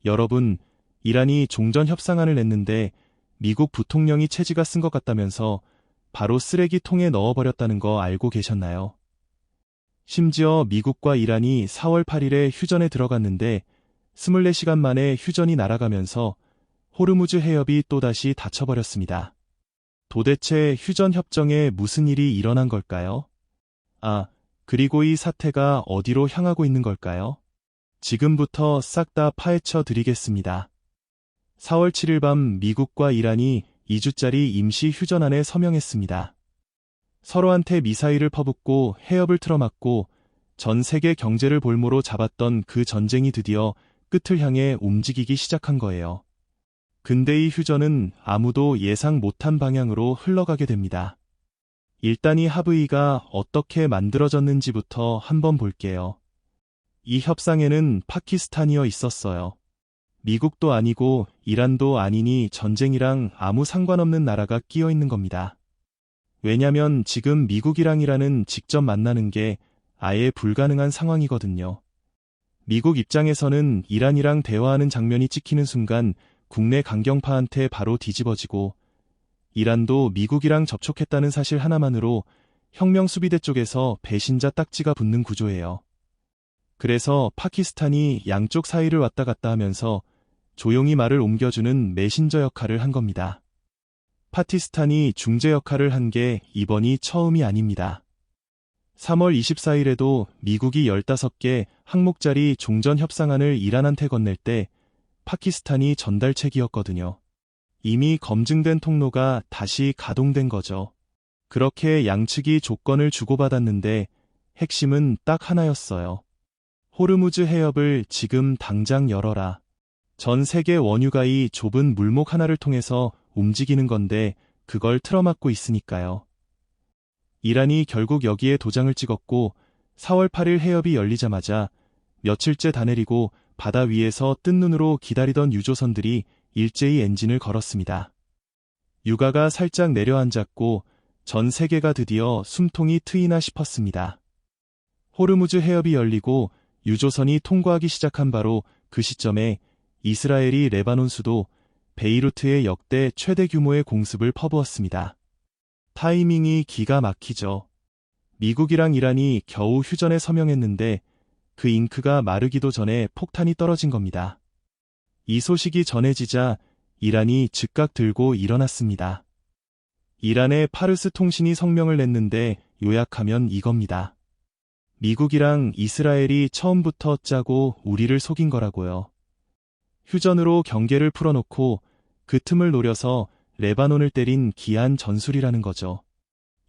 여러분, 이란이 종전 협상안을 냈는데 미국 부통령이 채지가 쓴 것 같다면서 바로 쓰레기통에 넣어버렸다는 거 알고 계셨나요? 심지어 미국과 이란이 4월 8일에 휴전에 들어갔는데 24시간 만에 휴전이 날아가면서 호르무즈 해협이 또다시 닫혀버렸습니다. 도대체 휴전 협정에 무슨 일이 일어난 걸까요? 그리고 이 사태가 어디로 향하고 있는 걸까요? 지금부터 싹 다 파헤쳐 드리겠습니다. 4월 7일 밤 미국과 이란이 2주짜리 임시 휴전안에 서명했습니다. 서로한테 미사일을 퍼붓고 해협을 틀어막고 전 세계 경제를 볼모로 잡았던 그 전쟁이 드디어 끝을 향해 움직이기 시작한 거예요. 근데 이 휴전은 아무도 예상 못한 방향으로 흘러가게 됩니다. 일단 이 합의가 어떻게 만들어졌는지부터 한번 볼게요. 이 협상에는 파키스탄이어 있었어요. 미국도 아니고 이란도 아니니 전쟁이랑 아무 상관없는 나라가 끼어 있는 겁니다. 왜냐면 지금 미국이랑 이란은 직접 만나는 게 아예 불가능한 상황이거든요. 미국 입장에서는 이란이랑 대화하는 장면이 찍히는 순간 국내 강경파한테 바로 뒤집어지고 이란도 미국이랑 접촉했다는 사실 하나만으로 혁명수비대 쪽에서 배신자 딱지가 붙는 구조예요. 그래서 파키스탄이 양쪽 사이를 왔다 갔다 하면서 조용히 말을 옮겨주는 메신저 역할을 한 겁니다. 파키스탄이 중재 역할을 한 게 이번이 처음이 아닙니다. 3월 24일에도 미국이 15개 항목짜리 종전 협상안을 이란한테 건넬 때 파키스탄이 전달책이었거든요. 이미 검증된 통로가 다시 가동된 거죠. 그렇게 양측이 조건을 주고받았는데 핵심은 딱 하나였어요. 호르무즈 해협을 지금 당장 열어라. 전 세계 원유가 이 좁은 물목 하나를 통해서 움직이는 건데 그걸 틀어막고 있으니까요. 이란이 결국 여기에 도장을 찍었고 4월 8일 해협이 열리자마자 며칠째 다 내리고 바다 위에서 뜬 눈으로 기다리던 유조선들이 일제히 엔진을 걸었습니다. 유가가 살짝 내려앉았고 전 세계가 드디어 숨통이 트이나 싶었습니다. 호르무즈 해협이 열리고 유조선이 통과하기 시작한 바로 그 시점에 이스라엘이 레바논 수도 베이루트에 역대 최대 규모의 공습을 퍼부었습니다. 타이밍이 기가 막히죠. 미국이랑 이란이 겨우 휴전에 서명했는데 그 잉크가 마르기도 전에 폭탄이 떨어진 겁니다. 이 소식이 전해지자 이란이 즉각 들고 일어났습니다. 이란의 파르스 통신이 성명을 냈는데 요약하면 이겁니다. 미국이랑 이스라엘이 처음부터 짜고 우리를 속인 거라고요. 휴전으로 경계를 풀어놓고 그 틈을 노려서 레바논을 때린 기한 전술이라는 거죠.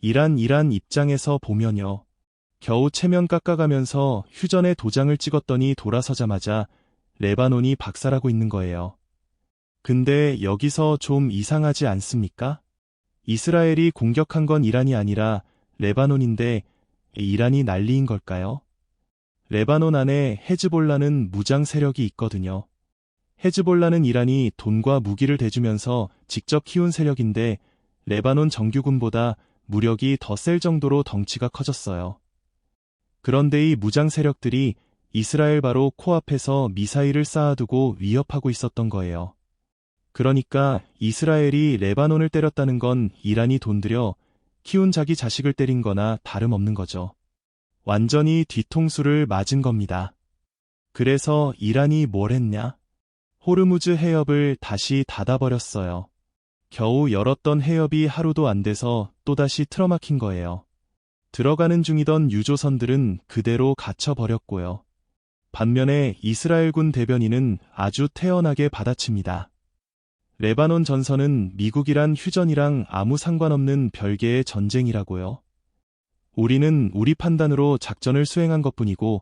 이란 입장에서 보면요. 겨우 체면 깎아가면서 휴전에 도장을 찍었더니 돌아서자마자 레바논이 박살나고 있는 거예요. 근데 여기서 좀 이상하지 않습니까? 이스라엘이 공격한 건 이란이 아니라 레바논인데 이란이 난리인 걸까요? 레바논 안에 헤즈볼라는 무장 세력이 있거든요. 헤즈볼라는 이란이 돈과 무기를 대주면서 직접 키운 세력인데 레바논 정규군보다 무력이 더 셀 정도로 덩치가 커졌어요. 그런데 이 무장 세력들이 이스라엘 바로 코앞에서 미사일을 쌓아두고 위협하고 있었던 거예요. 그러니까 이스라엘이 레바논을 때렸다는 건 이란이 돈 들여 키운 자기 자식을 때린 거나 다름없는 거죠. 완전히 뒤통수를 맞은 겁니다. 그래서 이란이 뭘 했냐? 호르무즈 해협을 다시 닫아버렸어요. 겨우 열었던 해협이 하루도 안 돼서 또다시 틀어막힌 거예요. 들어가는 중이던 유조선들은 그대로 갇혀버렸고요. 반면에 이스라엘군 대변인은 아주 태연하게 받아칩니다. 레바논 전선은 미국이란 휴전이랑 아무 상관없는 별개의 전쟁이라고요. 우리는 우리 판단으로 작전을 수행한 것뿐이고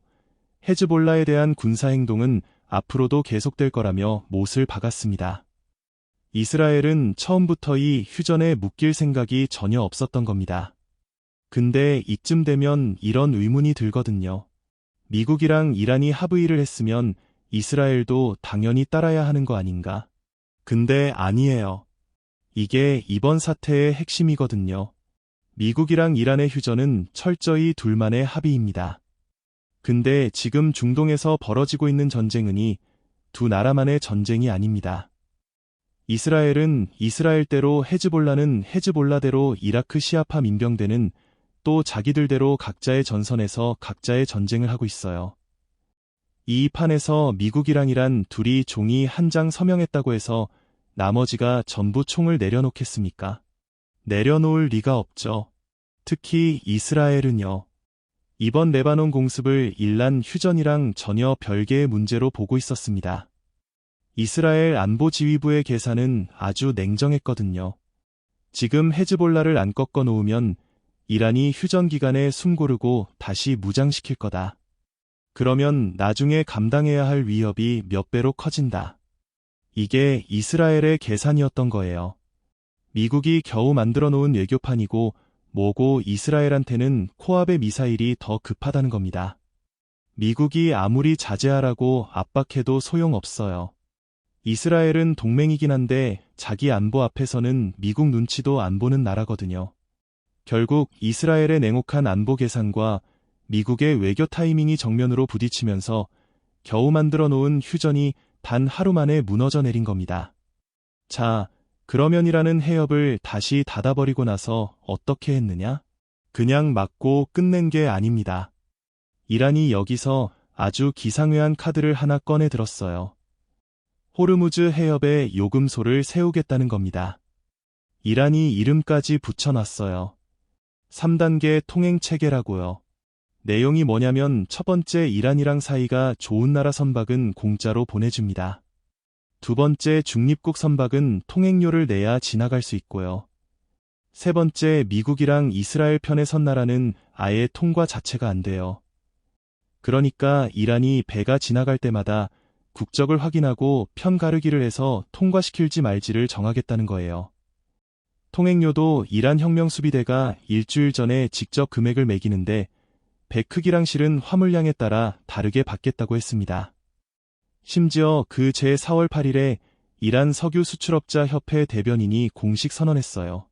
헤즈볼라에 대한 군사행동은 앞으로도 계속될 거라며 못을 박았습니다. 이스라엘은 처음부터 이 휴전에 묶일 생각이 전혀 없었던 겁니다. 근데 이쯤 되면 이런 의문이 들거든요. 미국이랑 이란이 합의를 했으면 이스라엘도 당연히 따라야 하는 거 아닌가? 근데 아니에요. 이게 이번 사태의 핵심이거든요. 미국이랑 이란의 휴전은 철저히 둘만의 합의입니다. 근데 지금 중동에서 벌어지고 있는 전쟁은이 두 나라만의 전쟁이 아닙니다. 이스라엘은 이스라엘대로, 헤즈볼라는 헤즈볼라대로, 이라크 시아파 민병대는 또 자기들대로 각자의 전선에서 각자의 전쟁을 하고 있어요. 이 판에서 미국이랑 이란 둘이 종이 한 장 서명했다고 해서 나머지가 전부 총을 내려놓겠습니까? 내려놓을 리가 없죠. 특히 이스라엘은요. 이번 레바논 공습을 일란 휴전이랑 전혀 별개의 문제로 보고 있었습니다. 이스라엘 안보지휘부의 계산은 아주 냉정했거든요. 지금 헤즈볼라를 안 꺾어 놓으면 이란이 휴전 기간에 숨 고르고 다시 무장시킬 거다. 그러면 나중에 감당해야 할 위협이 몇 배로 커진다. 이게 이스라엘의 계산이었던 거예요. 미국이 겨우 만들어 놓은 외교판이고 뭐고 이스라엘한테는 코압의 미사일이 더 급하다는 겁니다. 미국이 아무리 자제하라고 압박해도 소용없어요. 이스라엘은 동맹이긴 한데 자기 안보 앞에서는 미국 눈치도 안 보는 나라거든요. 결국 이스라엘의 냉혹한 안보 계산과 미국의 외교 타이밍이 정면으로 부딪히면서 겨우 만들어 놓은 휴전이 단 하루 만에 무너져 내린 겁니다. 자, 그러면 이란은 해협을 다시 닫아버리고 나서 어떻게 했느냐? 그냥 막고 끝낸 게 아닙니다. 이란이 여기서 아주 기상회한 카드를 하나 꺼내 들었어요. 호르무즈 해협에 요금소를 세우겠다는 겁니다. 이란이 이름까지 붙여놨어요. 3단계 통행체계라고요. 내용이 뭐냐면 첫 번째, 이란이랑 사이가 좋은 나라 선박은 공짜로 보내줍니다. 두 번째, 중립국 선박은 통행료를 내야 지나갈 수 있고요. 세 번째, 미국이랑 이스라엘 편에 선 나라는 아예 통과 자체가 안 돼요. 그러니까 이란이 배가 지나갈 때마다 국적을 확인하고 편 가르기를 해서 통과시킬지 말지를 정하겠다는 거예요. 통행료도 이란 혁명수비대가 일주일 전에 직접 금액을 매기는데 배 크기랑 실은 화물량에 따라 다르게 받겠다고 했습니다. 심지어 그 제 4월 8일에 이란 석유 수출업자 협회 대변인이 공식 선언했어요.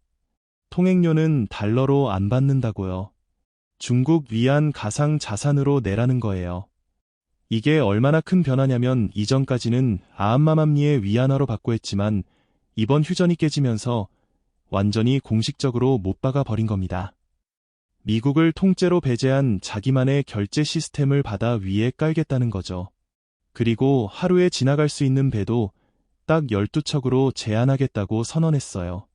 통행료는 달러로 안 받는다고요. 중국 위안 가상 자산으로 내라는 거예요. 이게 얼마나 큰 변화냐면 이전까지는 아암마맘리의 위안화로 받고 했지만 이번 휴전이 깨지면서 완전히 공식적으로 못 박아 버린 겁니다. 미국을 통째로 배제한 자기만의 결제 시스템을 받아 위에 깔겠다는 거죠. 그리고 하루에 지나갈 수 있는 배도 딱 12척으로 제한하겠다고 선언했어요.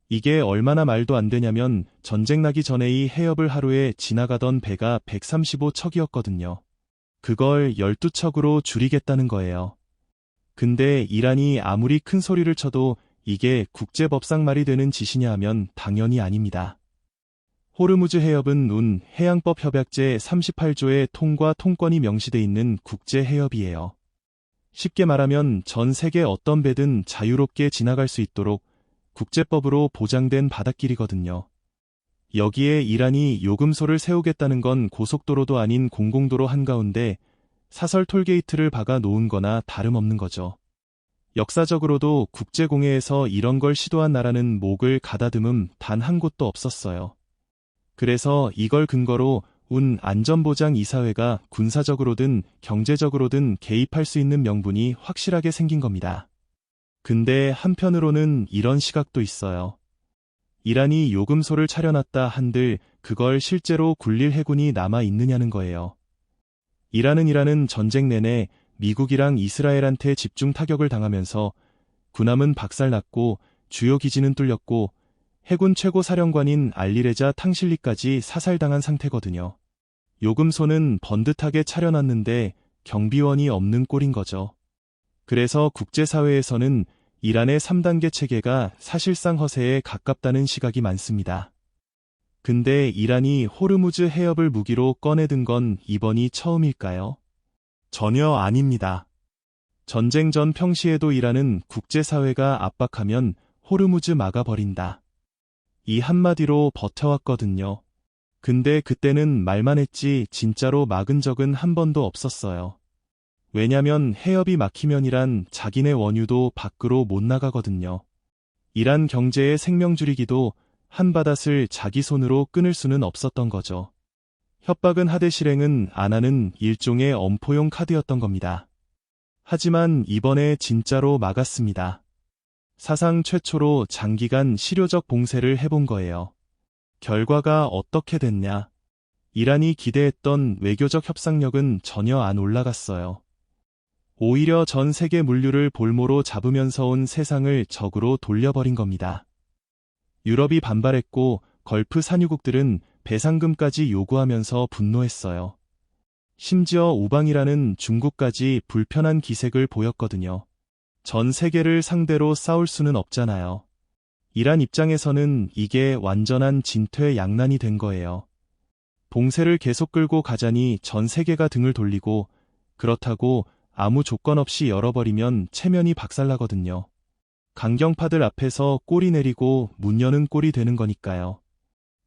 이게 얼마나 말도 안 되냐면 전쟁 나기 전에 이 해협을 하루에 지나가던 배가 135척이었거든요. 그걸 12척으로 줄이겠다는 거예요. 근데 이란이 아무리 큰 소리를 쳐도 이게 국제법상 말이 되는 짓이냐 하면 당연히 아닙니다. 호르무즈 해협은 해양법 협약제 38조의 통과 통권이 명시돼 있는 국제 해협이에요. 쉽게 말하면 전 세계 어떤 배든 자유롭게 지나갈 수 있도록 국제법으로 보장된 바닷길이거든요. 여기에 이란이 요금소를 세우겠다는 건 고속도로도 아닌 공공도로 한가운데 사설 톨게이트를 박아 놓은 거나 다름없는 거죠. 역사적으로도 국제공회에서 이런 걸 시도한 나라는 목을 가다듬음 단 한 곳도 없었어요. 그래서 이걸 근거로 안전보장이사회가 군사적으로든 경제적으로든 개입할 수 있는 명분이 확실하게 생긴 겁니다. 근데 한편으로는 이런 시각도 있어요. 이란이 요금소를 차려놨다 한들 그걸 실제로 굴릴 해군이 남아 있느냐는 거예요. 이란은 전쟁 내내 미국이랑 이스라엘한테 집중 타격을 당하면서 군함은 박살났고 주요 기지는 뚫렸고 해군 최고 사령관인 알리레자 탕실리까지 사살당한 상태거든요. 요금소는 번듯하게 차려놨는데 경비원이 없는 꼴인 거죠. 그래서 국제사회에서는 이란의 3단계 체계가 사실상 허세에 가깝다는 시각이 많습니다. 근데 이란이 호르무즈 해협을 무기로 꺼내든 건 이번이 처음일까요? 전혀 아닙니다. 전쟁 전 평시에도 이란은 국제사회가 압박하면 호르무즈 막아버린다. 이 한마디로 버텨왔거든요. 근데 그때는 말만 했지 진짜로 막은 적은 한 번도 없었어요. 왜냐면 해협이 막히면 이란 자기네 원유도 밖으로 못 나가거든요. 이란 경제의 생명줄이기도 한바닷을 자기 손으로 끊을 수는 없었던 거죠. 협박은 하되 실행은 안 하는 일종의 엄포용 카드였던 겁니다. 하지만 이번에 진짜로 막았습니다. 사상 최초로 장기간 실효적 봉쇄를 해본 거예요. 결과가 어떻게 됐냐? 이란이 기대했던 외교적 협상력은 전혀 안 올라갔어요. 오히려 전 세계 물류를 볼모로 잡으면서 온 세상을 적으로 돌려버린 겁니다. 유럽이 반발했고 걸프 산유국들은 배상금까지 요구하면서 분노했어요. 심지어 우방이라는 중국까지 불편한 기색을 보였거든요. 전 세계를 상대로 싸울 수는 없잖아요. 이란 입장에서는 이게 완전한 진퇴양난이 된 거예요. 봉쇄를 계속 끌고 가자니 전 세계가 등을 돌리고 그렇다고 아무 조건 없이 열어버리면 체면이 박살나거든요. 강경파들 앞에서 꼬리 내리고 문 여는 꼴이 되는 거니까요.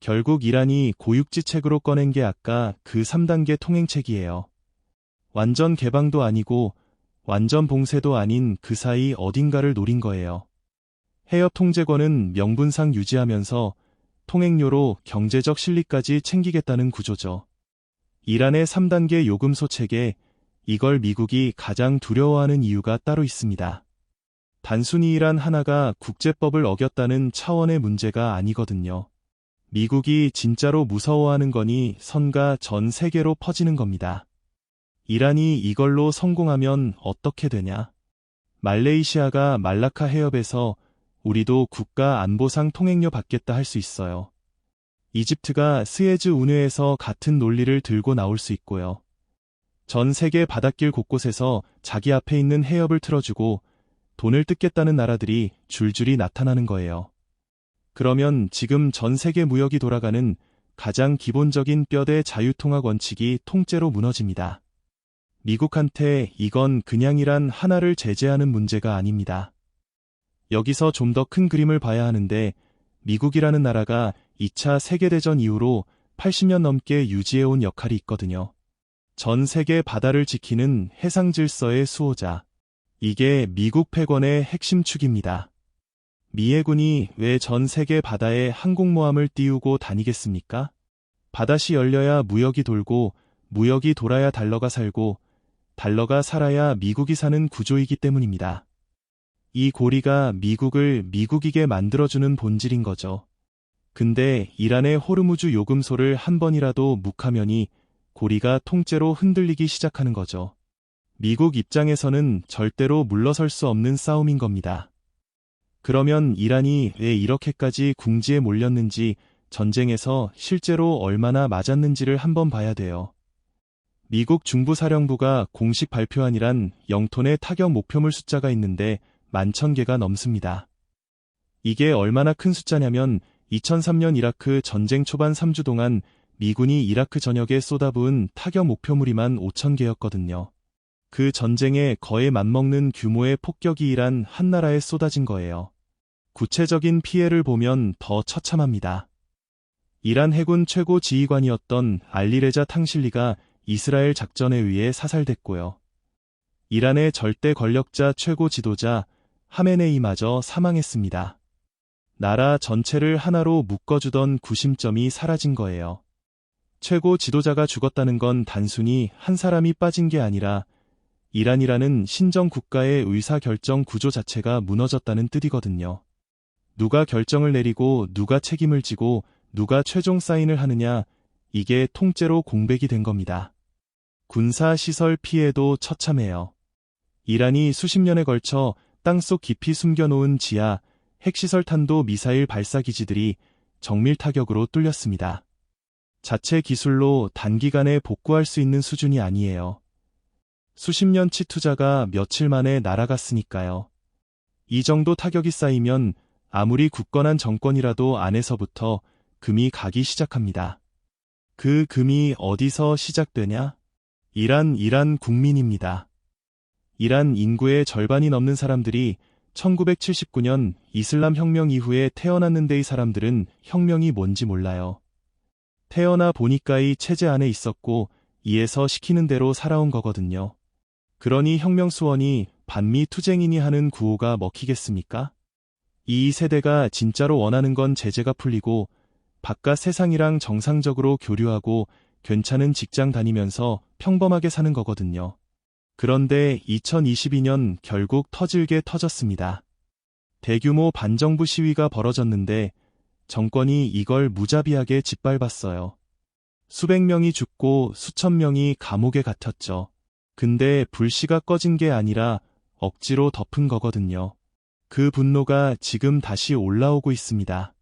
결국 이란이 고육지책으로 꺼낸 게 아까 그 3단계 통행책이에요. 완전 개방도 아니고 완전 봉쇄도 아닌 그 사이 어딘가를 노린 거예요. 해협 통제권은 명분상 유지하면서 통행료로 경제적 실리까지 챙기겠다는 구조죠. 이란의 3단계 요금소 체계, 이걸 미국이 가장 두려워하는 이유가 따로 있습니다. 단순히 이란 하나가 국제법을 어겼다는 차원의 문제가 아니거든요. 미국이 진짜로 무서워하는 거니 선가 전 세계로 퍼지는 겁니다. 이란이 이걸로 성공하면 어떻게 되냐? 말레이시아가 말라카 해협에서 우리도 국가 안보상 통행료 받겠다 할 수 있어요. 이집트가 스에즈 운해에서 같은 논리를 들고 나올 수 있고요. 전 세계 바닷길 곳곳에서 자기 앞에 있는 해협을 틀어주고 돈을 뜯겠다는 나라들이 줄줄이 나타나는 거예요. 그러면 지금 전 세계 무역이 돌아가는 가장 기본적인 뼈대 자유통화 원칙이 통째로 무너집니다. 미국한테 이건 그냥 이란 하나를 제재하는 문제가 아닙니다. 여기서 좀 더 큰 그림을 봐야 하는데 미국이라는 나라가 2차 세계대전 이후로 80년 넘게 유지해온 역할이 있거든요. 전 세계 바다를 지키는 해상 질서의 수호자. 이게 미국 패권의 핵심 축입니다. 미 해군이 왜 전 세계 바다에 항공모함을 띄우고 다니겠습니까? 바다시 열려야 무역이 돌고 무역이 돌아야 달러가 살고 달러가 살아야 미국이 사는 구조이기 때문입니다. 이 고리가 미국을 미국이게 만들어주는 본질인 거죠. 근데 이란의 호르무즈 요금소를 한 번이라도 묵하면이 고리가 통째로 흔들리기 시작하는 거죠. 미국 입장에서는 절대로 물러설 수 없는 싸움인 겁니다. 그러면 이란이 왜 이렇게까지 궁지에 몰렸는지 전쟁에서 실제로 얼마나 맞았는지를 한번 봐야 돼요. 미국 중부사령부가 공식 발표한 이란 영토 내 타격 목표물 숫자가 있는데 11,000개가 넘습니다. 이게 얼마나 큰 숫자냐면 2003년 이라크 전쟁 초반 3주 동안 미군이 이라크 전역에 쏟아부은 타격 목표물이만 5,000개였거든요. 그 전쟁에 거의 맞먹는 규모의 폭격이 이란 한 나라에 쏟아진 거예요. 구체적인 피해를 보면 더 처참합니다. 이란 해군 최고 지휘관이었던 알리레자 탕실리가 이스라엘 작전에 의해 사살됐고요. 이란의 절대 권력자 최고 지도자 하메네이마저 사망했습니다. 나라 전체를 하나로 묶어주던 구심점이 사라진 거예요. 최고 지도자가 죽었다는 건 단순히 한 사람이 빠진 게 아니라 이란이라는 신정 국가의 의사결정 구조 자체가 무너졌다는 뜻이거든요. 누가 결정을 내리고 누가 책임을 지고 누가 최종 사인을 하느냐, 이게 통째로 공백이 된 겁니다. 군사시설 피해도 처참해요. 이란이 수십 년에 걸쳐 땅속 깊이 숨겨놓은 지하, 핵시설 탄도 미사일 발사기지들이 정밀 타격으로 뚫렸습니다. 자체 기술로 단기간에 복구할 수 있는 수준이 아니에요. 수십 년치 투자가 며칠 만에 날아갔으니까요. 이 정도 타격이 쌓이면 아무리 굳건한 정권이라도 안에서부터 금이 가기 시작합니다. 그 금이 어디서 시작되냐? 이란 국민입니다. 이란 인구의 절반이 넘는 사람들이 1979년 이슬람 혁명 이후에 태어났는데 이 사람들은 혁명이 뭔지 몰라요. 태어나 보니까 이 체제 안에 있었고 이에서 시키는 대로 살아온 거거든요. 그러니 혁명 수원이 반미 투쟁이니 하는 구호가 먹히겠습니까? 이 세대가 진짜로 원하는 건 제재가 풀리고 바깥 세상이랑 정상적으로 교류하고 괜찮은 직장 다니면서 평범하게 사는 거거든요. 그런데 2022년 결국 터질게 터졌습니다. 대규모 반정부 시위가 벌어졌는데 정권이 이걸 무자비하게 짓밟았어요. 수백 명이 죽고 수천 명이 감옥에 갇혔죠. 근데 불씨가 꺼진 게 아니라 억지로 덮은 거거든요. 그 분노가 지금 다시 올라오고 있습니다.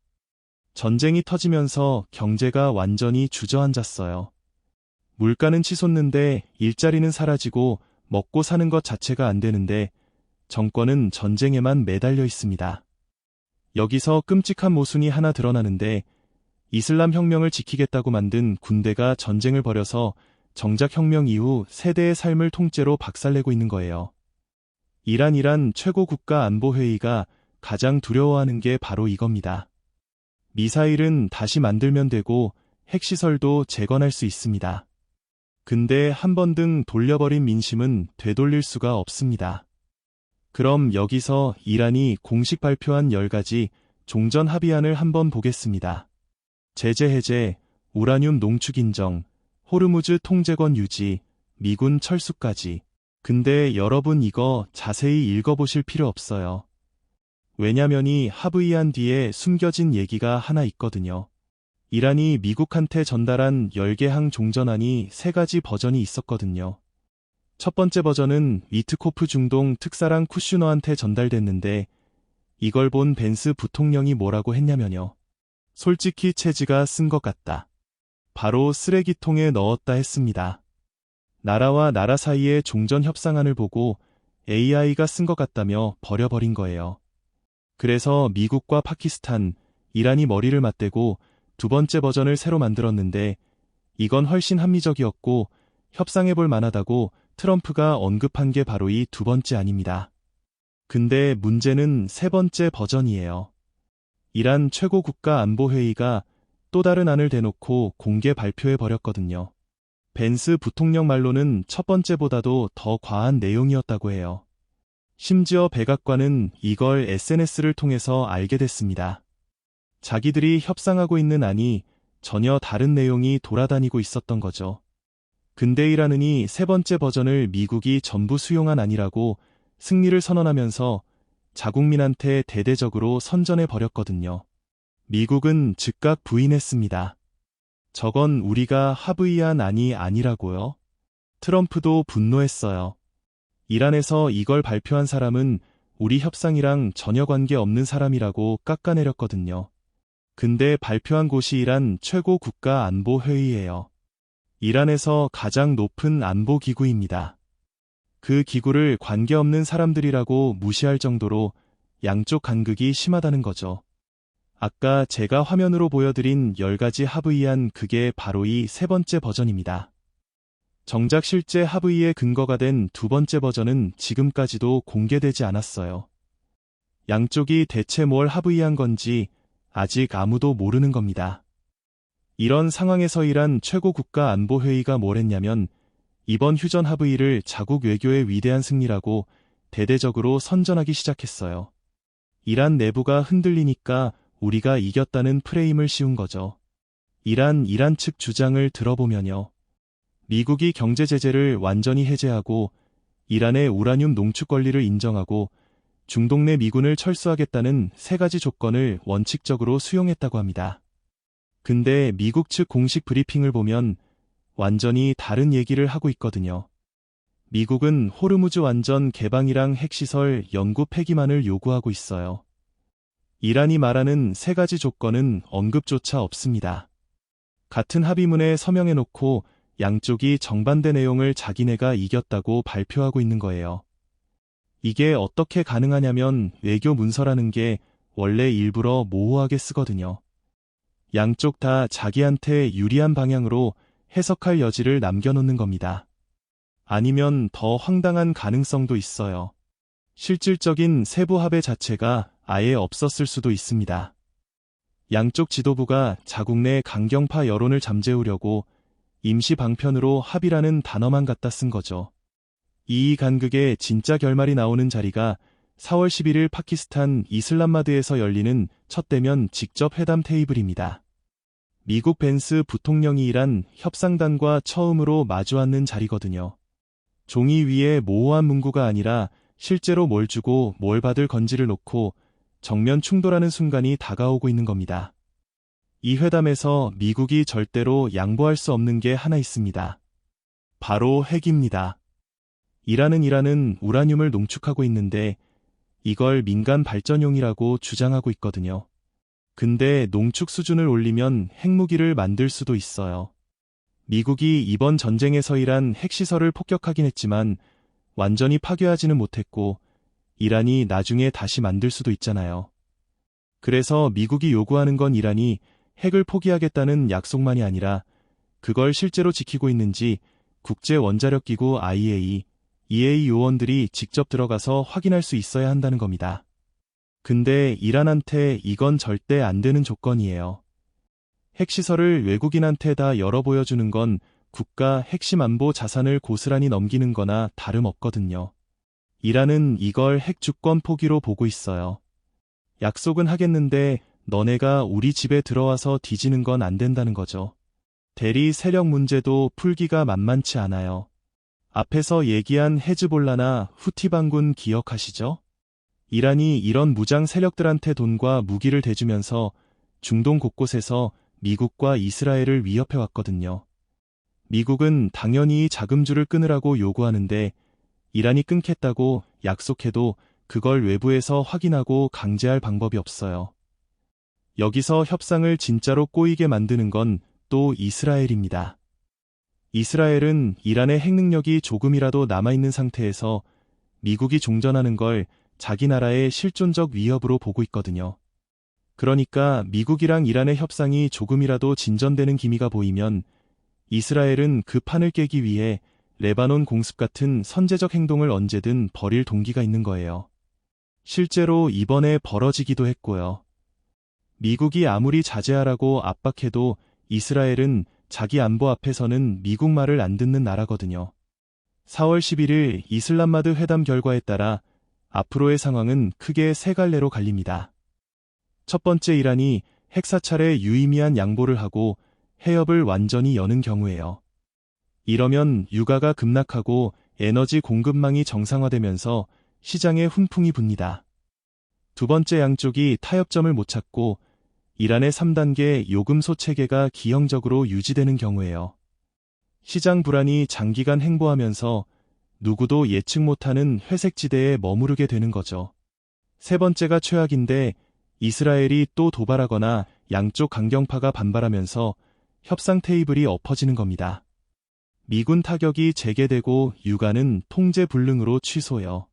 전쟁이 터지면서 경제가 완전히 주저앉았어요. 물가는 치솟는데 일자리는 사라지고 먹고 사는 것 자체가 안 되는데 정권은 전쟁에만 매달려 있습니다. 여기서 끔찍한 모순이 하나 드러나는데 이슬람 혁명을 지키겠다고 만든 군대가 전쟁을 벌여서 정작 혁명 이후 세대의 삶을 통째로 박살내고 있는 거예요. 이란 최고국가안보회의가 가장 두려워하는 게 바로 이겁니다. 미사일은 다시 만들면 되고 핵시설도 재건할 수 있습니다. 근데 한 번 등 돌려버린 민심은 되돌릴 수가 없습니다. 그럼 여기서 이란이 공식 발표한 10가지 종전 합의안을 한번 보겠습니다. 제재 해제, 우라늄 농축 인정, 호르무즈 통제권 유지, 미군 철수까지. 근데 여러분 이거 자세히 읽어보실 필요 없어요. 왜냐면 이 합의안 뒤에 숨겨진 얘기가 하나 있거든요. 이란이 미국한테 전달한 10개 항 종전안이 3가지 버전이 있었거든요. 첫 번째 버전은 위트코프 중동 특사랑 쿠슈너한테 전달됐는데 이걸 본 벤스 부통령이 뭐라고 했냐면요. 솔직히 체지가 쓴 것 같다. 바로 쓰레기통에 넣었다 했습니다. 나라와 나라 사이의 종전 협상안을 보고 AI가 쓴 것 같다며 버려버린 거예요. 그래서 미국과 파키스탄, 이란이 머리를 맞대고 두 번째 버전을 새로 만들었는데 이건 훨씬 합리적이었고 협상해볼 만하다고 트럼프가 언급한 게 바로 이 두 번째 안입니다. 근데 문제는 세 번째 버전이에요. 이란 최고국가안보회의가 또 다른 안을 대놓고 공개 발표해버렸거든요. 벤스 부통령 말로는 첫 번째보다도 더 과한 내용이었다고 해요. 심지어 백악관은 이걸 SNS를 통해서 알게 됐습니다. 자기들이 협상하고 있는 안이 전혀 다른 내용이 돌아다니고 있었던 거죠. 근데 이란은이 세 번째 버전을 미국이 전부 수용한 안이라고 승리를 선언하면서 자국민한테 대대적으로 선전해버렸거든요. 미국은 즉각 부인했습니다. 저건 우리가 합의한 안이 아니라고요? 트럼프도 분노했어요. 이란에서 이걸 발표한 사람은 우리 협상이랑 전혀 관계 없는 사람이라고 깎아내렸거든요. 근데 발표한 곳이 이란 최고국가안보회의예요. 이란에서 가장 높은 안보기구입니다. 그 기구를 관계없는 사람들이라고 무시할 정도로 양쪽 간극이 심하다는 거죠. 아까 제가 화면으로 보여드린 10가지 합의안 그게 바로 이 세 번째 버전입니다. 정작 실제 합의의 근거가 된 두 번째 버전은 지금까지도 공개되지 않았어요. 양쪽이 대체 뭘 합의한 건지 아직 아무도 모르는 겁니다. 이런 상황에서 이란 최고국가안보회의가 뭘 했냐면 이번 휴전 합의를 자국 외교의 위대한 승리라고 대대적으로 선전하기 시작했어요. 이란 내부가 흔들리니까 우리가 이겼다는 프레임을 씌운 거죠. 이란 측 주장을 들어보면요. 미국이 경제 제재를 완전히 해제하고 이란의 우라늄 농축 권리를 인정하고 중동 내 미군을 철수하겠다는 3가지 조건을 원칙적으로 수용했다고 합니다. 근데 미국 측 공식 브리핑을 보면 완전히 다른 얘기를 하고 있거든요. 미국은 호르무즈 완전 개방이랑 핵시설 영구 폐기만을 요구하고 있어요. 이란이 말하는 3가지 조건은 언급조차 없습니다. 같은 합의문에 서명해놓고 양쪽이 정반대 내용을 자기네가 이겼다고 발표하고 있는 거예요. 이게 어떻게 가능하냐면 외교 문서라는 게 원래 일부러 모호하게 쓰거든요. 양쪽 다 자기한테 유리한 방향으로 해석할 여지를 남겨놓는 겁니다. 아니면 더 황당한 가능성도 있어요. 실질적인 세부 합의 자체가 아예 없었을 수도 있습니다. 양쪽 지도부가 자국 내 강경파 여론을 잠재우려고 임시 방편으로 합의라는 단어만 갖다 쓴 거죠. 이 간극의 진짜 결말이 나오는 자리가 4월 11일 파키스탄 이슬람마드에서 열리는 첫 대면 직접 회담 테이블입니다. 미국 벤스 부통령이 이란 협상단과 처음으로 마주 앉는 자리거든요. 종이 위에 모호한 문구가 아니라 실제로 뭘 주고 뭘 받을 건지를 놓고 정면 충돌하는 순간이 다가오고 있는 겁니다. 이 회담에서 미국이 절대로 양보할 수 없는 게 하나 있습니다. 바로 핵입니다. 이란은 우라늄을 농축하고 있는데 이걸 민간 발전용이라고 주장하고 있거든요. 근데 농축 수준을 올리면 핵무기를 만들 수도 있어요. 미국이 이번 전쟁에서 이란 핵시설을 폭격하긴 했지만 완전히 파괴하지는 못했고 이란이 나중에 다시 만들 수도 있잖아요. 그래서 미국이 요구하는 건 이란이 핵을 포기하겠다는 약속만이 아니라 그걸 실제로 지키고 있는지 국제원자력기구 EA 요원들이 직접 들어가서 확인할 수 있어야 한다는 겁니다. 근데 이란한테 이건 절대 안 되는 조건이에요. 핵시설을 외국인한테 다 열어 보여주는 건 국가 핵심 안보 자산을 고스란히 넘기는 거나 다름없거든요. 이란은 이걸 핵 주권 포기로 보고 있어요. 약속은 하겠는데 너네가 우리 집에 들어와서 뒤지는 건 안 된다는 거죠. 대리 세력 문제도 풀기가 만만치 않아요. 앞에서 얘기한 헤즈볼라나 후티 반군 기억하시죠? 이란이 이런 무장 세력들한테 돈과 무기를 대주면서 중동 곳곳에서 미국과 이스라엘을 위협해왔거든요. 미국은 당연히 자금줄을 끊으라고 요구하는데 이란이 끊겠다고 약속해도 그걸 외부에서 확인하고 강제할 방법이 없어요. 여기서 협상을 진짜로 꼬이게 만드는 건 또 이스라엘입니다. 이스라엘은 이란의 핵 능력이 조금이라도 남아있는 상태에서 미국이 종전하는 걸 자기 나라의 실존적 위협으로 보고 있거든요. 그러니까 미국이랑 이란의 협상이 조금이라도 진전되는 기미가 보이면 이스라엘은 그 판을 깨기 위해 레바논 공습 같은 선제적 행동을 언제든 벌일 동기가 있는 거예요. 실제로 이번에 벌어지기도 했고요. 미국이 아무리 자제하라고 압박해도 이스라엘은 자기 안보 앞에서는 미국 말을 안 듣는 나라거든요. 4월 11일 이슬람마드 회담 결과에 따라 앞으로의 상황은 크게 세 갈래로 갈립니다. 첫 번째, 이란이 핵사찰에 유의미한 양보를 하고 해협을 완전히 여는 경우에요. 이러면 유가가 급락하고 에너지 공급망이 정상화되면서 시장에 훈풍이 붑니다. 두 번째, 양쪽이 타협점을 못 찾고 이란의 3단계 요금소 체계가 기형적으로 유지되는 경우에요. 시장 불안이 장기간 행보하면서 누구도 예측 못하는 회색지대에 머무르게 되는 거죠. 세 번째가 최악인데 이스라엘이 또 도발하거나 양쪽 강경파가 반발하면서 협상 테이블이 엎어지는 겁니다. 미군 타격이 재개되고 유가는 통제 불능으로 취소해요.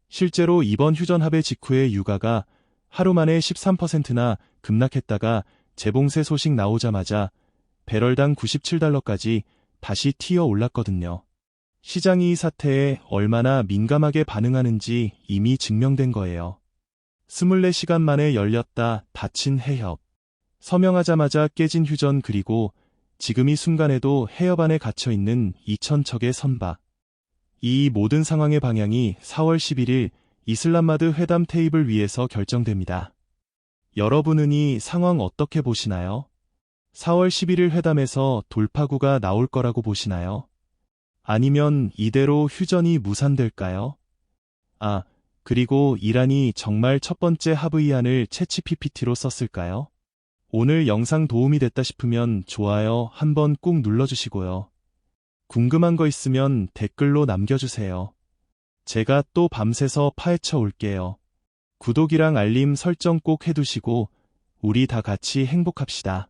실제로 이번 휴전 합의 직후에 유가가 하루 만에 13%나 급락했다가 재봉쇄 소식 나오자마자 배럴당 $97까지 다시 튀어 올랐거든요. 시장이 이 사태에 얼마나 민감하게 반응하는지 이미 증명된 거예요. 24시간 만에 열렸다 닫힌 해협. 서명하자마자 깨진 휴전, 그리고 지금 이 순간에도 해협 안에 갇혀있는 2,000척의 선박. 이 모든 상황의 방향이 4월 11일 이슬람마드 회담 테이블 위에서 결정됩니다. 여러분은 이 상황 어떻게 보시나요? 4월 11일 회담에서 돌파구가 나올 거라고 보시나요? 아니면 이대로 휴전이 무산될까요? 그리고 이란이 정말 첫 번째 합의안을 챗GPT로 썼을까요? 오늘 영상 도움이 됐다 싶으면 좋아요 한번 꾹 눌러주시고요. 궁금한 거 있으면 댓글로 남겨주세요. 제가 또 밤새서 파헤쳐 올게요. 구독이랑 알림 설정 꼭 해두시고 우리 다 같이 행복합시다.